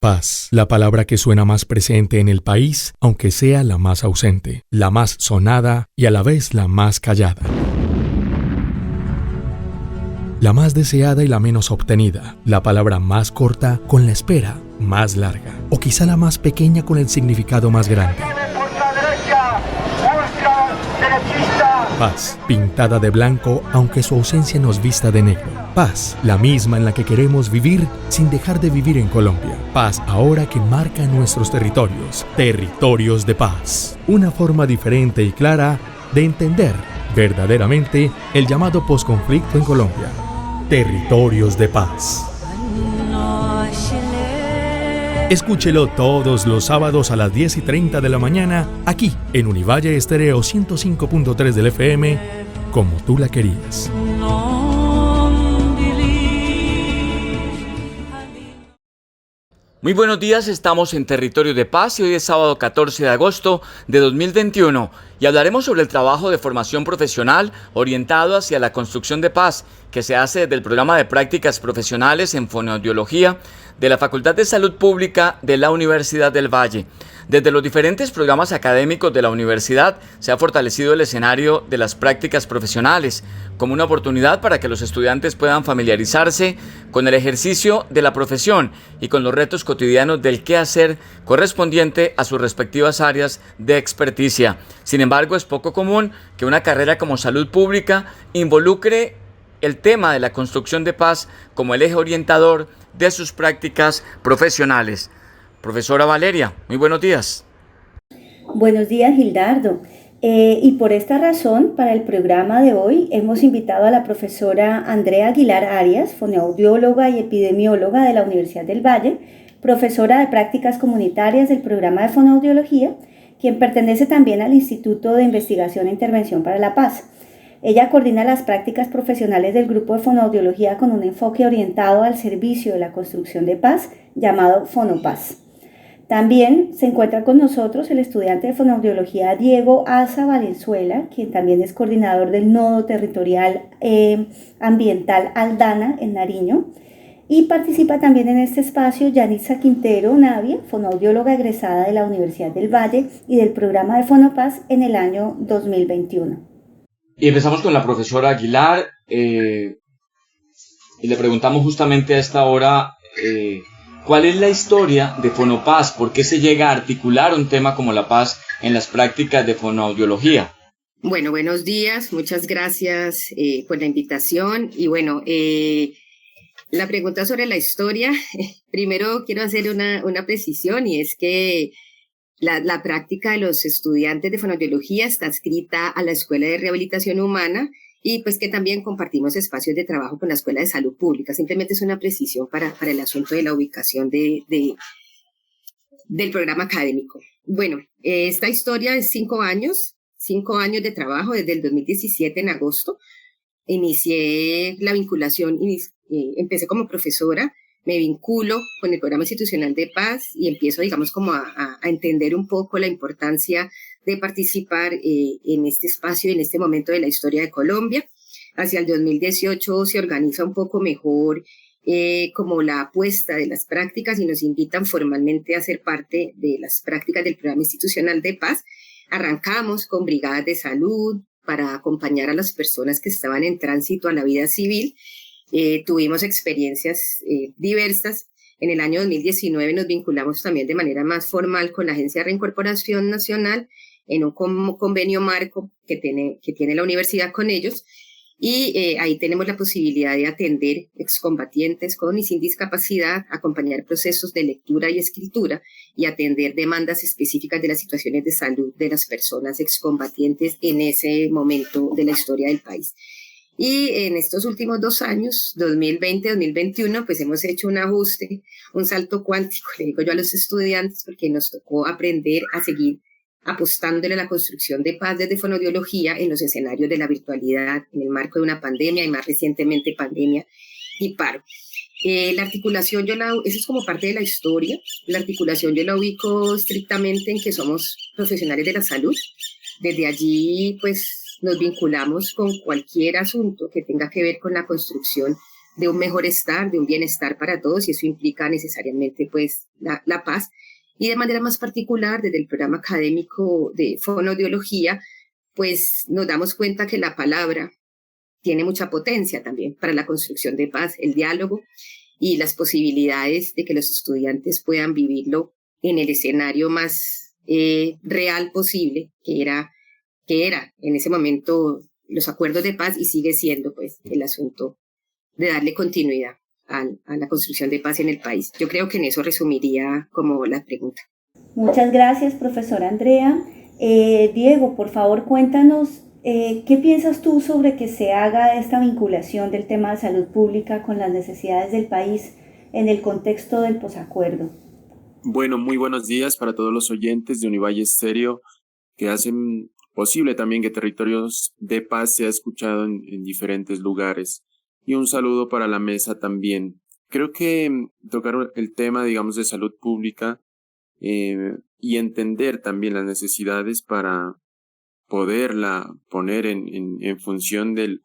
Paz, la palabra que suena más presente en el país, aunque sea la más ausente, la más sonada y a la vez la más callada. La más deseada y la menos obtenida, la palabra más corta con la espera más larga, o quizá la más pequeña con el significado más grande. Paz, pintada de blanco, aunque su ausencia nos vista de negro. Paz, la misma en la que queremos vivir sin dejar de vivir en Colombia. Paz ahora que marca nuestros territorios. Territorios de paz. Una forma diferente y clara de entender verdaderamente el llamado posconflicto en Colombia. Territorios de paz. Escúchelo todos los sábados a las 10:30 de la mañana, aquí en Univalle Estéreo 105.3 del FM, como tú la querías. Muy buenos días, estamos en Territorio de Paz y hoy es sábado 14 de agosto de 2021 y hablaremos sobre el trabajo de formación profesional orientado hacia la construcción de paz que se hace desde el programa de prácticas profesionales en fonoaudiología de la Facultad de Salud Pública de la Universidad del Valle. Desde los diferentes programas académicos de la universidad se ha fortalecido el escenario de las prácticas profesionales como una oportunidad para que los estudiantes puedan familiarizarse con el ejercicio de la profesión y con los retos cotidianos del quehacer correspondiente a sus respectivas áreas de experticia. Sin embargo, es poco común que una carrera como salud pública involucre el tema de la construcción de paz como el eje orientador de sus prácticas profesionales. Profesora Valeria, muy buenos días. Buenos días, Gildardo. Y por esta razón, para el programa de hoy, hemos invitado a la profesora Andrea Aguilar Arias, fonoaudióloga y epidemióloga de la Universidad del Valle, profesora de prácticas comunitarias del programa de fonoaudiología, quien pertenece también al Instituto de Investigación e Intervención para la Paz. Ella coordina las prácticas profesionales del grupo de fonoaudiología con un enfoque orientado al servicio de la construcción de paz, llamado Fonopaz. También se encuentra con nosotros el estudiante de fonoaudiología Diego Asa Valenzuela, quien también es coordinador del Nodo Territorial Ambiental Aldana en Nariño. Y participa también en este espacio Yanitza Quintero Navia, fonoaudióloga egresada de la Universidad del Valle y del programa de Fonopaz en el año 2021. Y empezamos con la profesora Aguilar y le preguntamos justamente a esta hora ¿cuál es la historia de Fonopaz? ¿Por qué se llega a articular un tema como la paz en las prácticas de fonoaudiología? Bueno, buenos días, muchas gracias por la invitación. Y bueno, la pregunta sobre la historia, primero quiero hacer una precisión y es que la práctica de los estudiantes de fonoaudiología está adscrita a la Escuela de Rehabilitación Humana y pues que también compartimos espacios de trabajo con la Escuela de Salud Pública. Simplemente es una precisión para el asunto de la ubicación del programa académico. Bueno, esta historia es 5 años de trabajo desde el 2017 en agosto. Inicié la vinculación, empecé como profesora, me vinculo con el programa institucional de paz y empiezo, digamos, como a entender un poco la importancia de participar en este espacio, en este momento de la historia de Colombia. Hacia el 2018 se organiza un poco mejor como la apuesta de las prácticas y nos invitan formalmente a ser parte de las prácticas del programa institucional de paz. Arrancamos con brigadas de salud para acompañar a las personas que estaban en tránsito a la vida civil. Tuvimos experiencias diversas. En el año 2019 nos vinculamos también de manera más formal con la Agencia de Reincorporación Nacional en un convenio marco que tiene la universidad con ellos. Y ahí tenemos la posibilidad de atender excombatientes con y sin discapacidad, acompañar procesos de lectura y escritura y atender demandas específicas de las situaciones de salud de las personas excombatientes en ese momento de la historia del país. Y en estos últimos 2 años, 2020-2021, pues hemos hecho un ajuste, un salto cuántico, le digo yo a los estudiantes, porque nos tocó aprender a seguir apostándole a la construcción de paz desde fonoaudiología en los escenarios de la virtualidad, en el marco de una pandemia y más recientemente pandemia y paro. La articulación, eso es como parte de la historia, la articulación yo la ubico estrictamente en que somos profesionales de la salud. Desde allí, pues, nos vinculamos con cualquier asunto que tenga que ver con la construcción de un mejor estar, de un bienestar para todos, y eso implica necesariamente pues la paz. Y de manera más particular, desde el programa académico de fonoaudiología, pues nos damos cuenta que la palabra tiene mucha potencia también para la construcción de paz, el diálogo y las posibilidades de que los estudiantes puedan vivirlo en el escenario más real posible, que era en ese momento los acuerdos de paz, y sigue siendo pues el asunto de darle continuidad a la construcción de paz en el país. Yo creo que en eso resumiría como la pregunta. Muchas gracias, profesora Andrea. Diego, por favor, cuéntanos qué piensas tú sobre que se haga esta vinculación del tema de salud pública con las necesidades del país en el contexto del posacuerdo. Bueno, muy buenos días para todos los oyentes de Univalle Estéreo que hacen posible también que Territorios de Paz sea escuchado en diferentes lugares. Y un saludo para la mesa también. Creo que tocar el tema, digamos, de salud pública y entender también las necesidades para poderla poner en función del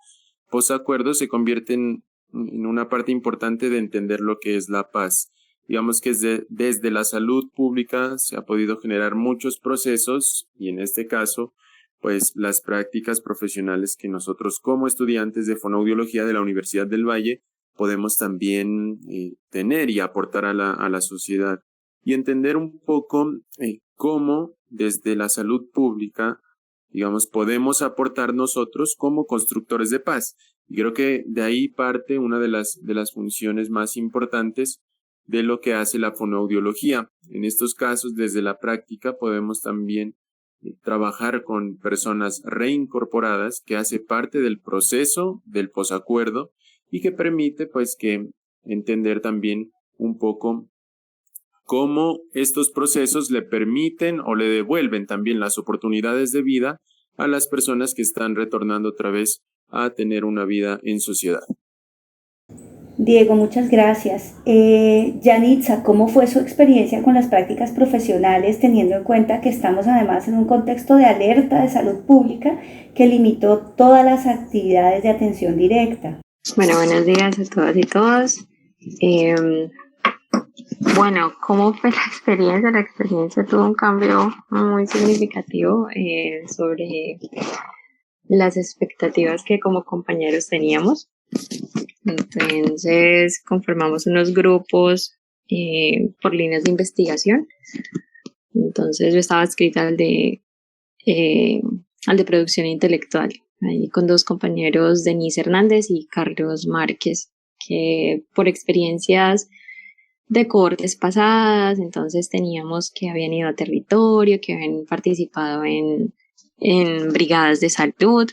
posacuerdo se convierte en una parte importante de entender lo que es la paz. Digamos que desde la salud pública se ha podido generar muchos procesos y en este caso, pues las prácticas profesionales que nosotros como estudiantes de fonoaudiología de la Universidad del Valle podemos también tener y aportar a la sociedad y entender un poco cómo desde la salud pública, digamos, podemos aportar nosotros como constructores de paz. Y creo que de ahí parte una de las funciones más importantes de lo que hace la fonoaudiología. En estos casos, desde la práctica, podemos también trabajar con personas reincorporadas que hace parte del proceso del posacuerdo y que permite pues que entender también un poco cómo estos procesos le permiten o le devuelven también las oportunidades de vida a las personas que están retornando otra vez a tener una vida en sociedad. Diego, muchas gracias. Yanitza, ¿cómo fue su experiencia con las prácticas profesionales, teniendo en cuenta que estamos además en un contexto de alerta de salud pública que limitó todas las actividades de atención directa? Bueno, buenos días a todas y todos. Bueno, ¿cómo fue la experiencia? La experiencia tuvo un cambio muy significativo sobre las expectativas que como compañeros teníamos. Entonces conformamos unos grupos por líneas de investigación. Entonces yo estaba adscrita al de producción intelectual, ahí con dos compañeros, Denise Hernández y Carlos Márquez, que por experiencias de cohortes pasadas, entonces teníamos que habían ido a territorio, que habían participado en brigadas de salud,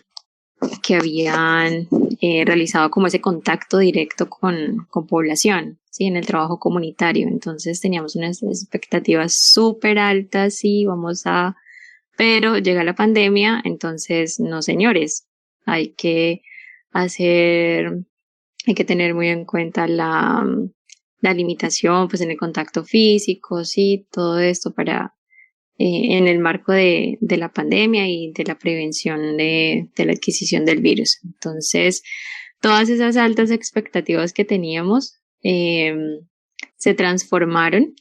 que habían realizado como ese contacto directo con población, ¿sí? En el trabajo comunitario. Entonces teníamos unas expectativas súper altas y pero llega la pandemia, entonces no, señores, hay que tener muy en cuenta la limitación pues en el contacto físico, sí, todo esto para en el marco de la pandemia y de la prevención de la adquisición del virus. Entonces, todas esas altas expectativas que teníamos se transformaron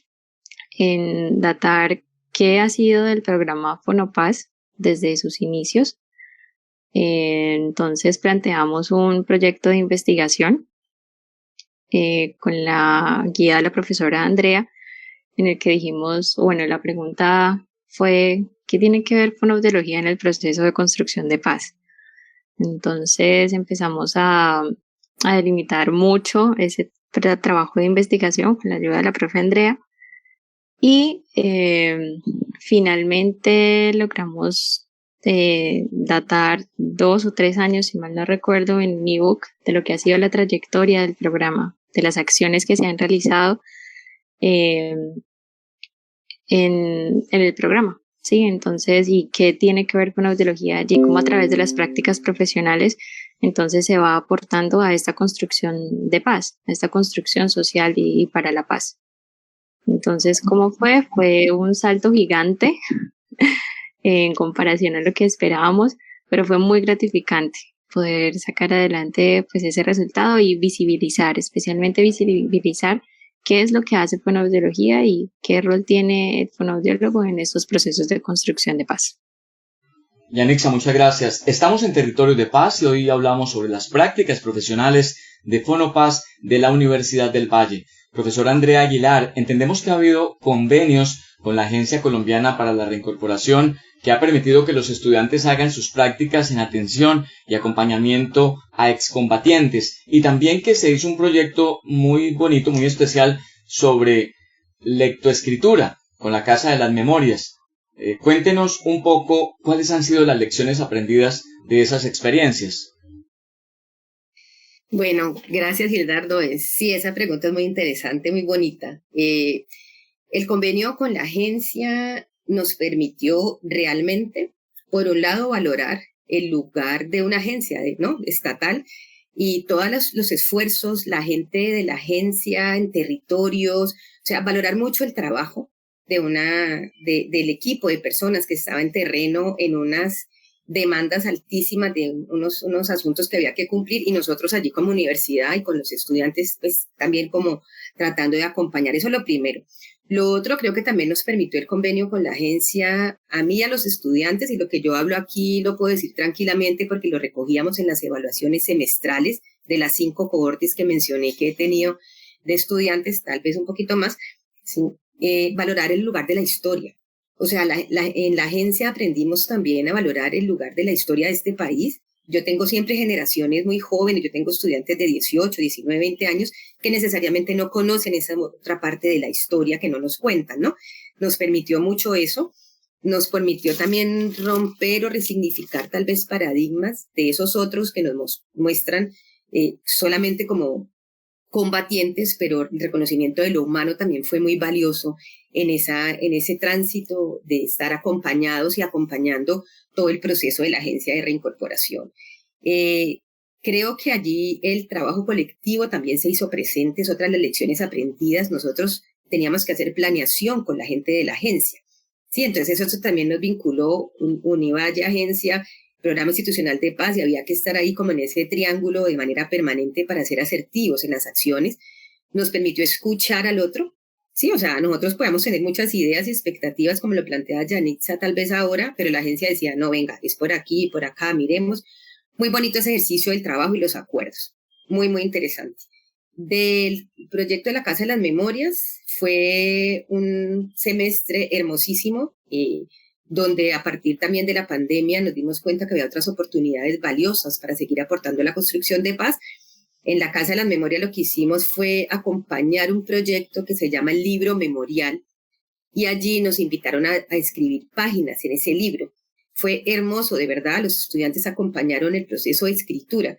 en datar qué ha sido del programa Fonopaz desde sus inicios. Entonces, planteamos un proyecto de investigación con la guía de la profesora Andrea, en el que dijimos, bueno, la pregunta fue, ¿qué tiene que ver fonoaudiología en el proceso de construcción de paz? Entonces empezamos a delimitar mucho ese trabajo de investigación con la ayuda de la profe Andrea y finalmente logramos datar 2 o 3 años, si mal no recuerdo, en un ebook de lo que ha sido la trayectoria del programa, de las acciones que se han realizado en el programa, ¿sí? Entonces, ¿y qué tiene que ver con audiología allí? Como a través de las prácticas profesionales, entonces se va aportando a esta construcción de paz, a esta construcción social y para la paz. Entonces, ¿cómo fue? Fue un salto gigante en comparación a lo que esperábamos, pero fue muy gratificante poder sacar adelante pues ese resultado y visibilizar, especialmente visibilizar qué es lo que hace fonoaudiología y qué rol tiene el fonoaudiólogo en estos procesos de construcción de paz. Yanixa, muchas gracias. Estamos en Territorios de Paz y hoy hablamos sobre las prácticas profesionales de Fonopaz de la Universidad del Valle. Profesora Andrea Aguilar, entendemos que ha habido convenios con la Agencia Colombiana para la Reincorporación que ha permitido que los estudiantes hagan sus prácticas en atención y acompañamiento a excombatientes y también que se hizo un proyecto muy bonito, muy especial sobre lectoescritura con la Casa de las Memorias. Cuéntenos un poco cuáles han sido las lecciones aprendidas de esas experiencias. Bueno, gracias, Gildardo. Sí, esa pregunta es muy interesante, muy bonita. El convenio con la agencia nos permitió realmente, por un lado, valorar el lugar de una agencia, ¿no?, estatal, y todos los esfuerzos, la gente de la agencia en territorios, o sea, valorar mucho el trabajo del equipo de personas que estaba en terreno en unas demandas altísimas de unos asuntos que había que cumplir, y nosotros allí como universidad y con los estudiantes pues también como tratando de acompañar. Eso es lo primero. Lo otro, creo que también nos permitió el convenio con la agencia, a mí y a los estudiantes, y lo que yo hablo aquí lo puedo decir tranquilamente porque lo recogíamos en las evaluaciones semestrales de las 5 cohortes que mencioné que he tenido de estudiantes, tal vez un poquito más, ¿sí? Valorar el lugar de la historia. O sea, en la agencia aprendimos también a valorar el lugar de la historia de este país. Yo tengo siempre generaciones muy jóvenes, yo tengo estudiantes de 18, 19, 20 años que necesariamente no conocen esa otra parte de la historia que no nos cuentan, ¿no? Nos permitió mucho eso, nos permitió también romper o resignificar tal vez paradigmas de esos otros que nos muestran solamente como combatientes, pero el reconocimiento de lo humano también fue muy valioso en ese tránsito de estar acompañados y acompañando todo el proceso de la agencia de reincorporación. Creo que allí el trabajo colectivo también se hizo presente, es otra de las lecciones aprendidas. Nosotros teníamos que hacer planeación con la gente de la agencia, ¿sí? Entonces eso también nos vinculó Univalle, agencia, Programa Institucional de Paz, y había que estar ahí como en ese triángulo de manera permanente para ser asertivos en las acciones. Nos permitió escuchar al otro, sí, o sea, nosotros podíamos tener muchas ideas y expectativas como lo plantea Yanixa tal vez ahora, pero la agencia decía, no, venga, es por aquí, por acá, miremos. Muy bonito ese ejercicio del trabajo y los acuerdos, muy, muy interesante. Del proyecto de la Casa de las Memorias fue un semestre hermosísimo, donde a partir también de la pandemia nos dimos cuenta que había otras oportunidades valiosas para seguir aportando a la construcción de paz. En la Casa de las Memorias lo que hicimos fue acompañar un proyecto que se llama el Libro Memorial, y allí nos invitaron a escribir páginas en ese libro. Fue hermoso, de verdad, los estudiantes acompañaron el proceso de escritura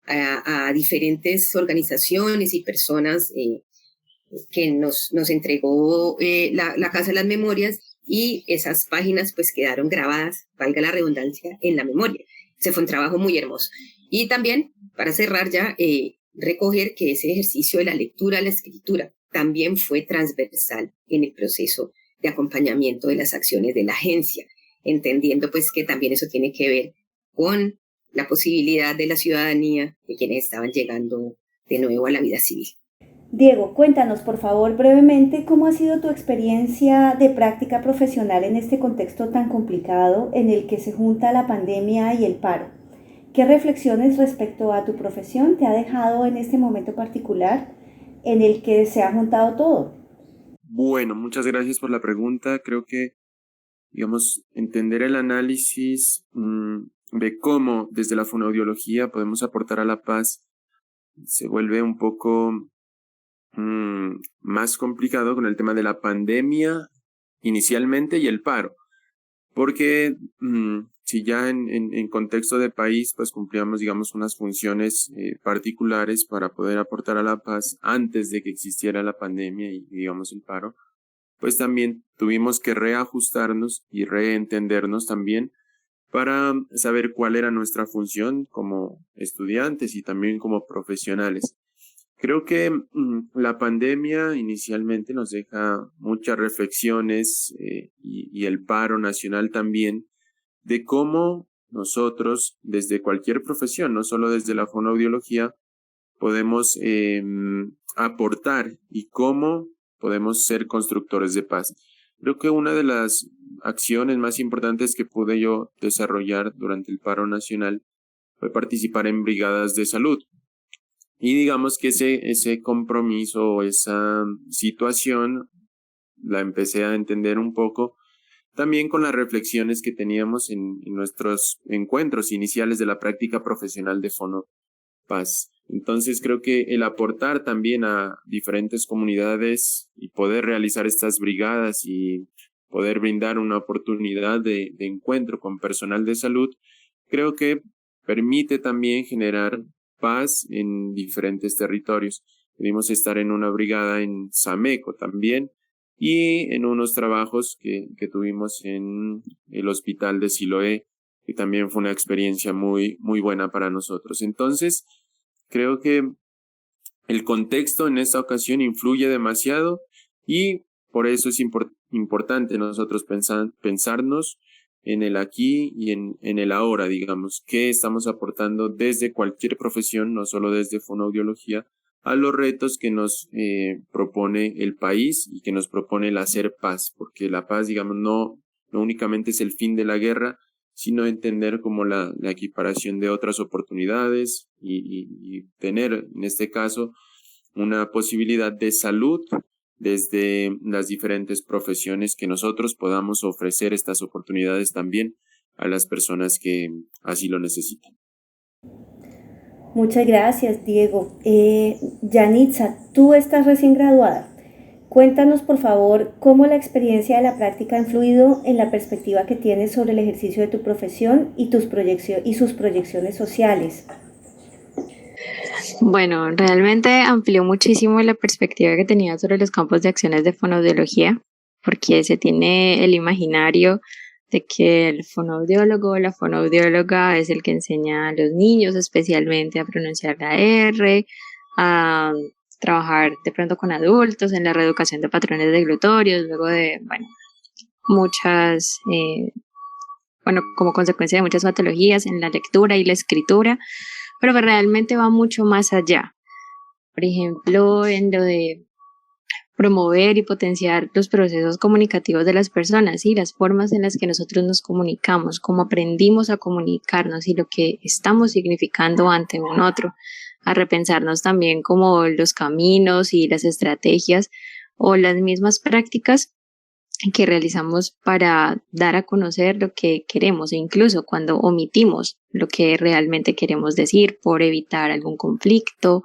a diferentes organizaciones y personas que nos entregó la Casa de las Memorias, y esas páginas pues quedaron grabadas, valga la redundancia, en la memoria. Ese fue un trabajo muy hermoso. Y también, para cerrar ya, recoger que ese ejercicio de la lectura a la escritura también fue transversal en el proceso de acompañamiento de las acciones de la agencia, entendiendo pues que también eso tiene que ver con la posibilidad de la ciudadanía de quienes estaban llegando de nuevo a la vida civil. Diego, cuéntanos por favor brevemente cómo ha sido tu experiencia de práctica profesional en este contexto tan complicado en el que se junta la pandemia y el paro. ¿Qué reflexiones respecto a tu profesión te ha dejado en este momento particular en el que se ha juntado todo? Bueno, muchas gracias por la pregunta. Creo que, digamos, entender el análisis de cómo desde la fonoaudiología podemos aportar a la paz se vuelve un poco más complicado con el tema de la pandemia inicialmente y el paro, porque si ya en contexto de país pues cumplíamos digamos unas funciones particulares para poder aportar a la paz antes de que existiera la pandemia y digamos el paro, pues también tuvimos que reajustarnos y reentendernos también para saber cuál era nuestra función como estudiantes y también como profesionales. Creo que la pandemia inicialmente nos deja muchas reflexiones y el paro nacional también de cómo nosotros desde cualquier profesión, no solo desde la fonoaudiología, podemos aportar y cómo podemos ser constructores de paz. Creo que una de las acciones más importantes que pude yo desarrollar durante el paro nacional fue participar en brigadas de salud. Y digamos que ese compromiso o esa situación la empecé a entender un poco también con las reflexiones que teníamos en nuestros encuentros iniciales de la práctica profesional de Fonopaz. Entonces creo que el aportar también a diferentes comunidades y poder realizar estas brigadas y poder brindar una oportunidad de encuentro con personal de salud, creo que permite también generar paz en diferentes territorios. Pudimos estar en una brigada en Sameco también y en unos trabajos que tuvimos en el hospital de Siloé, que también fue una experiencia muy, muy buena para nosotros. Entonces, creo que el contexto en esta ocasión influye demasiado y por eso es importante nosotros pensarnos en el aquí y en el ahora, digamos, qué estamos aportando desde cualquier profesión, no solo desde fonoaudiología, a los retos que nos propone el país y que nos propone el hacer paz, porque la paz, digamos, no únicamente es el fin de la guerra, sino entender como la equiparación de otras oportunidades y tener, en este caso, una posibilidad de salud desde las diferentes profesiones que nosotros podamos ofrecer estas oportunidades también a las personas que así lo necesitan. Muchas gracias, Diego. Yanitza, tú estás recién graduada. Cuéntanos, por favor, cómo la experiencia de la práctica ha influido en la perspectiva que tienes sobre el ejercicio de tu profesión y sus proyecciones sociales. Bueno, realmente amplió muchísimo la perspectiva que tenía sobre los campos de acciones de fonoaudiología, porque se tiene el imaginario de que el fonoaudiólogo o la fonoaudióloga es el que enseña a los niños especialmente a pronunciar la R, a trabajar de pronto con adultos en la reeducación de patrones deglutorios, luego de, muchas, como consecuencia de muchas patologías en la lectura y la escritura, pero que realmente va mucho más allá. Por ejemplo, en lo de promover y potenciar los procesos comunicativos de las personas y las formas en las que nosotros nos comunicamos, cómo aprendimos a comunicarnos y lo que estamos significando ante un otro, a repensarnos también como los caminos y las estrategias o las mismas prácticas que realizamos para dar a conocer lo que queremos e incluso cuando omitimos lo que realmente queremos decir por evitar algún conflicto,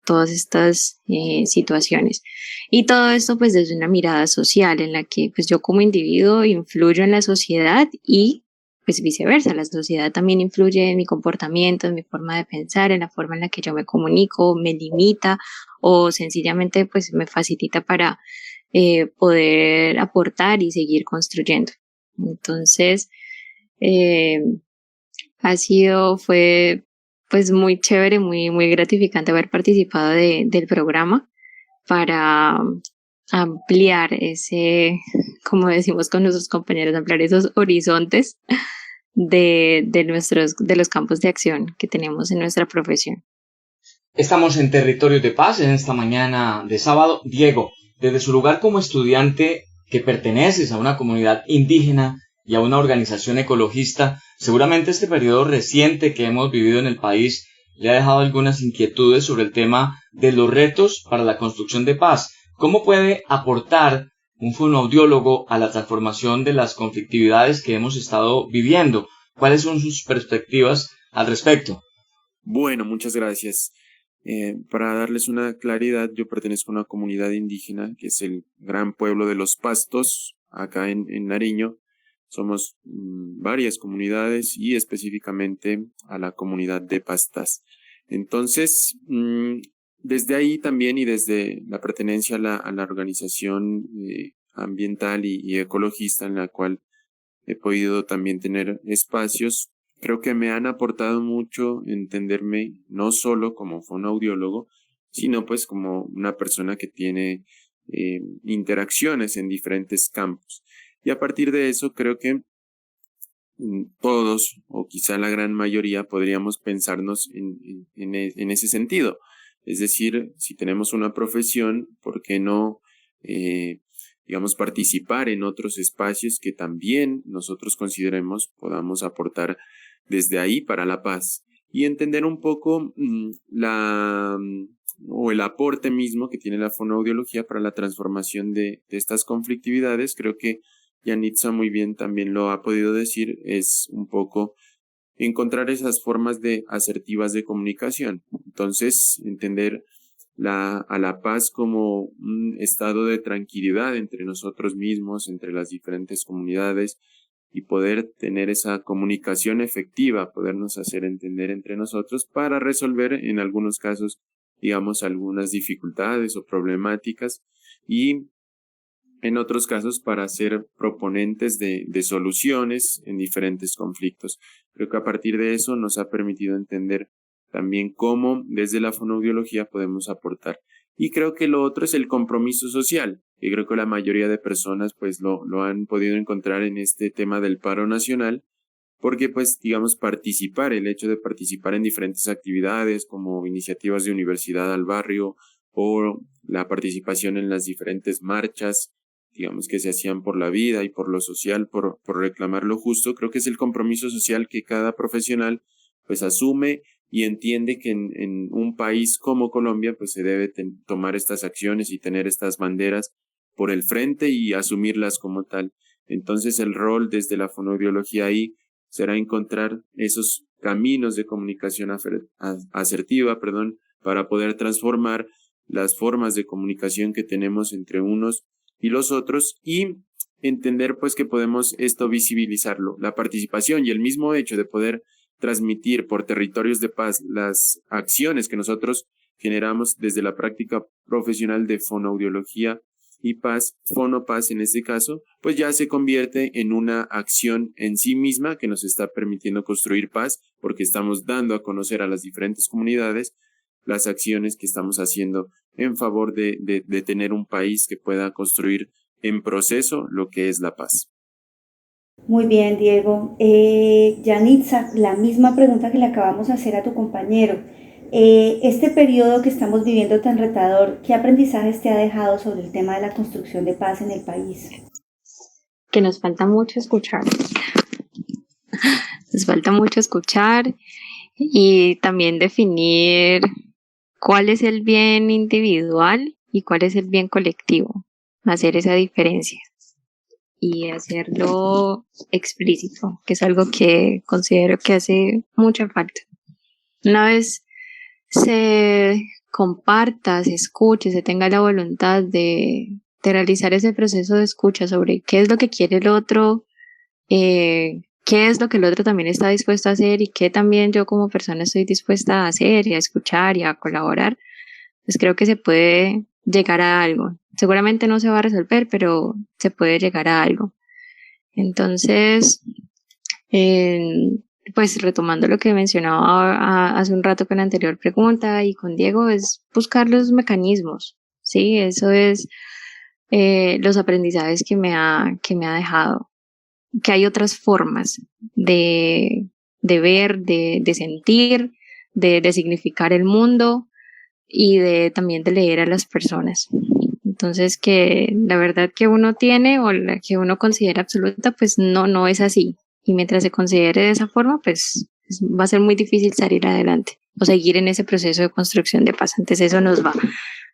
todas estas situaciones. Y todo esto pues desde una mirada social en la que pues yo como individuo influyo en la sociedad y pues viceversa, la sociedad también influye en mi comportamiento, en mi forma de pensar, en la forma en la que yo me comunico, me limita o sencillamente pues me facilita para poder aportar y seguir construyendo. Entonces, fue pues muy chévere, muy, muy gratificante haber participado del programa para ampliar como decimos con nuestros compañeros, ampliar esos horizontes de los campos de acción que tenemos en nuestra profesión. Estamos en Territorios de Paz en esta mañana de sábado. Diego, desde su lugar como estudiante que perteneces a una comunidad indígena y a una organización ecologista, seguramente este periodo reciente que hemos vivido en el país le ha dejado algunas inquietudes sobre el tema de los retos para la construcción de paz. ¿Cómo puede aportar un fonoaudiólogo a la transformación de las conflictividades que hemos estado viviendo? ¿Cuáles son sus perspectivas al respecto? Bueno, muchas gracias. Para darles una claridad, yo pertenezco a una comunidad indígena que es el Gran Pueblo de los Pastos, acá en Nariño. Somos varias comunidades y específicamente a la comunidad de Pastas. Entonces, desde ahí también y desde la pertenencia a la organización ambiental y ecologista en la cual he podido también tener espacios, creo que me han aportado mucho entenderme no solo como fonoaudiólogo, sino pues como una persona que tiene interacciones en diferentes campos. Y a partir de eso creo que todos, o quizá la gran mayoría, podríamos pensarnos en ese sentido. Es decir, si tenemos una profesión, ¿por qué no, digamos, participar en otros espacios que también nosotros consideremos podamos aportar desde ahí para la paz? Y entender un poco o el aporte mismo que tiene la fonoaudiología para la transformación de estas conflictividades. Creo que Yanitza muy bien también lo ha podido decir, es un poco encontrar esas formas asertivas de comunicación. Entonces, entender a la paz como un estado de tranquilidad entre nosotros mismos, entre las diferentes comunidades, y poder tener esa comunicación efectiva, podernos hacer entender entre nosotros para resolver en algunos casos, digamos, algunas dificultades o problemáticas, y en otros casos para ser proponentes de soluciones en diferentes conflictos. Creo que a partir de eso nos ha permitido entender también cómo desde la fonoaudiología podemos aportar. Y creo que lo otro es el compromiso social, y creo que la mayoría de personas pues lo han podido encontrar en este tema del paro nacional, porque pues digamos el hecho de participar en diferentes actividades como iniciativas de universidad al barrio o la participación en las diferentes marchas, digamos, que se hacían por la vida y por lo social, por reclamar lo justo. Creo que es el compromiso social que cada profesional pues asume y entiende que en un país como Colombia pues se debe tomar estas acciones y tener estas banderas por el frente y asumirlas como tal. Entonces el rol desde la fonoaudiología ahí será encontrar esos caminos de comunicación asertiva, para poder transformar las formas de comunicación que tenemos entre unos y los otros, y entender pues que podemos esto visibilizarlo, la participación y el mismo hecho de poder transmitir por territorios de paz las acciones que nosotros generamos desde la práctica profesional de fonoaudiología y paz, fonopaz en este caso, pues ya se convierte en una acción en sí misma que nos está permitiendo construir paz, porque estamos dando a conocer a las diferentes comunidades las acciones que estamos haciendo en favor de tener un país que pueda construir en proceso lo que es la paz. Muy bien, Diego. Yanitza, la misma pregunta que le acabamos de hacer a tu compañero. Este periodo que estamos viviendo tan retador, ¿qué aprendizajes te ha dejado sobre el tema de la construcción de paz en el país? Que nos falta mucho escuchar. Nos falta mucho escuchar y también definir cuál es el bien individual y cuál es el bien colectivo. Hacer esa diferencia y hacerlo explícito, que es algo que considero que hace mucha falta. Una vez se comparta, se escuche, se tenga la voluntad de realizar ese proceso de escucha sobre qué es lo que quiere el otro, qué es lo que el otro también está dispuesto a hacer y qué también yo como persona estoy dispuesta a hacer y a escuchar y a colaborar, pues creo que se puede llegar a algo. Seguramente no se va a resolver, pero se puede llegar a algo. Entonces, pues retomando lo que mencionaba hace un rato con la anterior pregunta y con Diego, es buscar los mecanismos, ¿sí? Eso es los aprendizajes que me ha dejado, que hay otras formas de ver, de sentir, de significar el mundo y también de leer a las personas. Entonces, que la verdad que uno tiene o la que uno considera absoluta, pues no es así. Y mientras se considere de esa forma, pues va a ser muy difícil salir adelante o seguir en ese proceso de construcción de paz. Antes eso nos va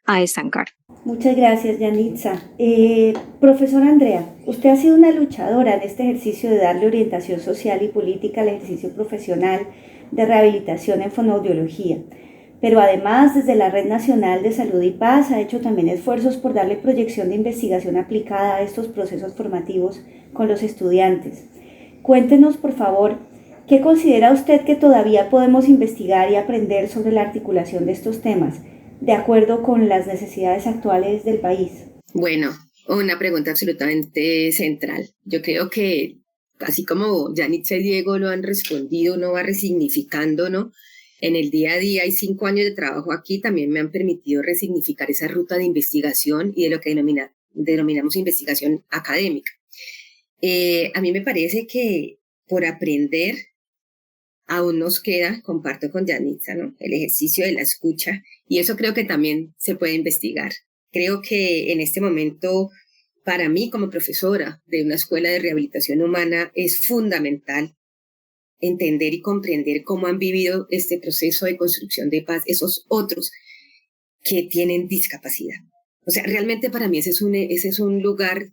a estancar. Muchas gracias, Yanitza. Profesora Andrea, usted ha sido una luchadora en este ejercicio de darle orientación social y política al ejercicio profesional de rehabilitación en fonoaudiología. Pero además, desde la Red Nacional de Salud y Paz ha hecho también esfuerzos por darle proyección de investigación aplicada a estos procesos formativos con los estudiantes. Cuéntenos, por favor, ¿qué considera usted que todavía podemos investigar y aprender sobre la articulación de estos temas, de acuerdo con las necesidades actuales del país? Bueno, una pregunta absolutamente central. Yo creo que, así como Yanitza y Diego lo han respondido, uno va resignificando, ¿no? En el día a día, hay 5 años de trabajo aquí, también me han permitido resignificar esa ruta de investigación y de lo que denominamos investigación académica. A mí me parece que por aprender, aún nos queda, comparto con Yanitza, ¿no? El ejercicio de la escucha, y eso creo que también se puede investigar. Creo que en este momento, para mí como profesora de una escuela de rehabilitación humana, es fundamental entender y comprender cómo han vivido este proceso de construcción de paz esos otros que tienen discapacidad. O sea, realmente para mí ese es un lugar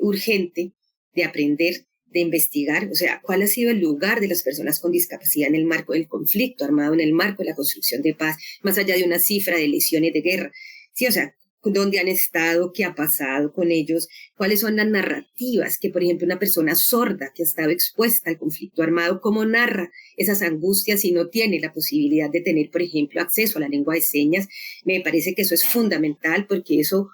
urgente de aprender, de investigar, o sea, cuál ha sido el lugar de las personas con discapacidad en el marco del conflicto armado, en el marco de la construcción de paz, más allá de una cifra de lesiones de guerra. Sí, o sea, dónde han estado, qué ha pasado con ellos, cuáles son las narrativas que, por ejemplo, una persona sorda que ha estado expuesta al conflicto armado, cómo narra esas angustias si no tiene la posibilidad de tener, por ejemplo, acceso a la lengua de señas. Me parece que eso es fundamental porque eso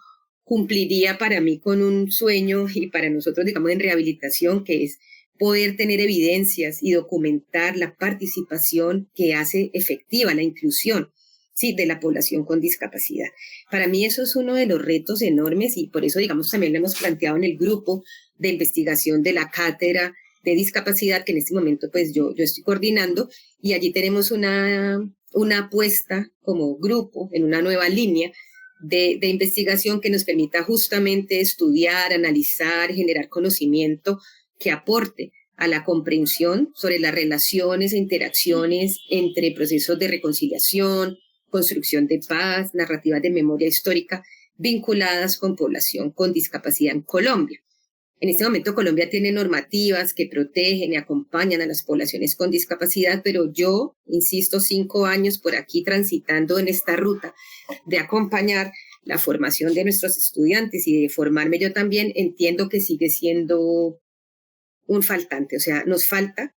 cumpliría para mí con un sueño y para nosotros, digamos, en rehabilitación, que es poder tener evidencias y documentar la participación que hace efectiva la inclusión, sí, de la población con discapacidad. Para mí eso es uno de los retos enormes y por eso, digamos, también lo hemos planteado en el grupo de investigación de la cátedra de discapacidad que en este momento pues yo estoy coordinando, y allí tenemos una apuesta como grupo en una nueva línea de investigación que nos permita justamente estudiar, analizar, generar conocimiento que aporte a la comprensión sobre las relaciones e interacciones entre procesos de reconciliación, construcción de paz, narrativas de memoria histórica vinculadas con población con discapacidad en Colombia. En este momento Colombia tiene normativas que protegen y acompañan a las poblaciones con discapacidad, pero yo, insisto, 5 años por aquí transitando en esta ruta de acompañar la formación de nuestros estudiantes y de formarme yo también, entiendo que sigue siendo un faltante. O sea, nos falta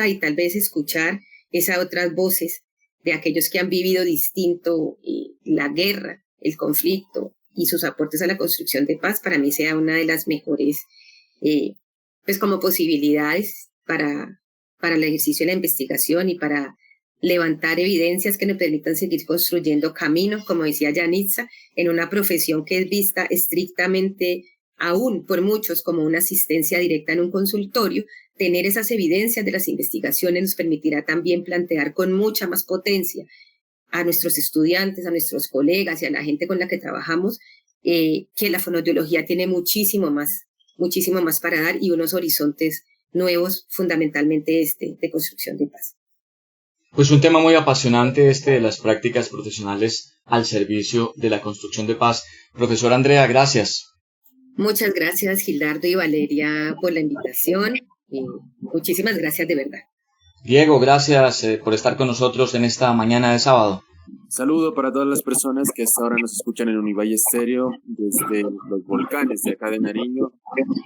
y tal vez escuchar esas otras voces de aquellos que han vivido distinto la guerra, el conflicto y sus aportes a la construcción de paz. Para mí sea una de las mejores, pues como posibilidades para el ejercicio de la investigación y para levantar evidencias que nos permitan seguir construyendo caminos, como decía Yanitza, en una profesión que es vista estrictamente aún por muchos como una asistencia directa en un consultorio. Tener esas evidencias de las investigaciones nos permitirá también plantear con mucha más potencia a nuestros estudiantes, a nuestros colegas y a la gente con la que trabajamos, que la fonoaudiología tiene muchísimo más para dar y unos horizontes nuevos, fundamentalmente de construcción de paz. Pues un tema muy apasionante de las prácticas profesionales al servicio de la construcción de paz. Profesora Andrea, gracias. Muchas gracias, Gildardo y Valeria, por la invitación. Muchísimas gracias de verdad. Diego, gracias por estar con nosotros en esta mañana de sábado. Saludo para todas las personas que hasta ahora nos escuchan en Univalle Estéreo desde los volcanes de acá de Nariño,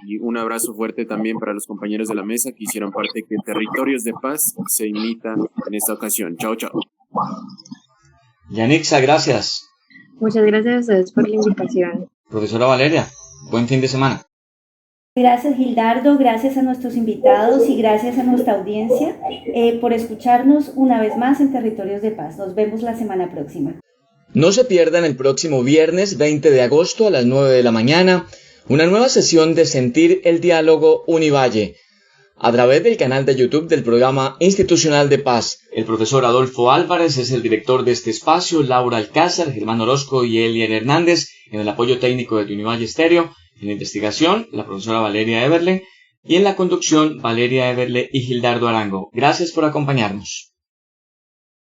y un abrazo fuerte también para los compañeros de la mesa que hicieron parte de Territorios de Paz se imitan en esta ocasión. Chao, chao. Yanitza, gracias. Muchas gracias a ustedes por la invitación. Profesora Valeria, buen fin de semana. Gracias, Gildardo, gracias a nuestros invitados y gracias a nuestra audiencia por escucharnos una vez más en Territorios de Paz. Nos vemos la semana próxima. No se pierdan el próximo viernes 20 de agosto a las 9 de la mañana una nueva sesión de Sentir el Diálogo Univalle a través del canal de YouTube del Programa Institucional de Paz. El profesor Adolfo Álvarez es el director de este espacio, Laura Alcázar, Germán Orozco y Elian Hernández en el apoyo técnico de Univalle Estéreo. En la investigación, la profesora Valeria Eberle, y en la conducción, Valeria Eberle y Gildardo Arango. Gracias por acompañarnos.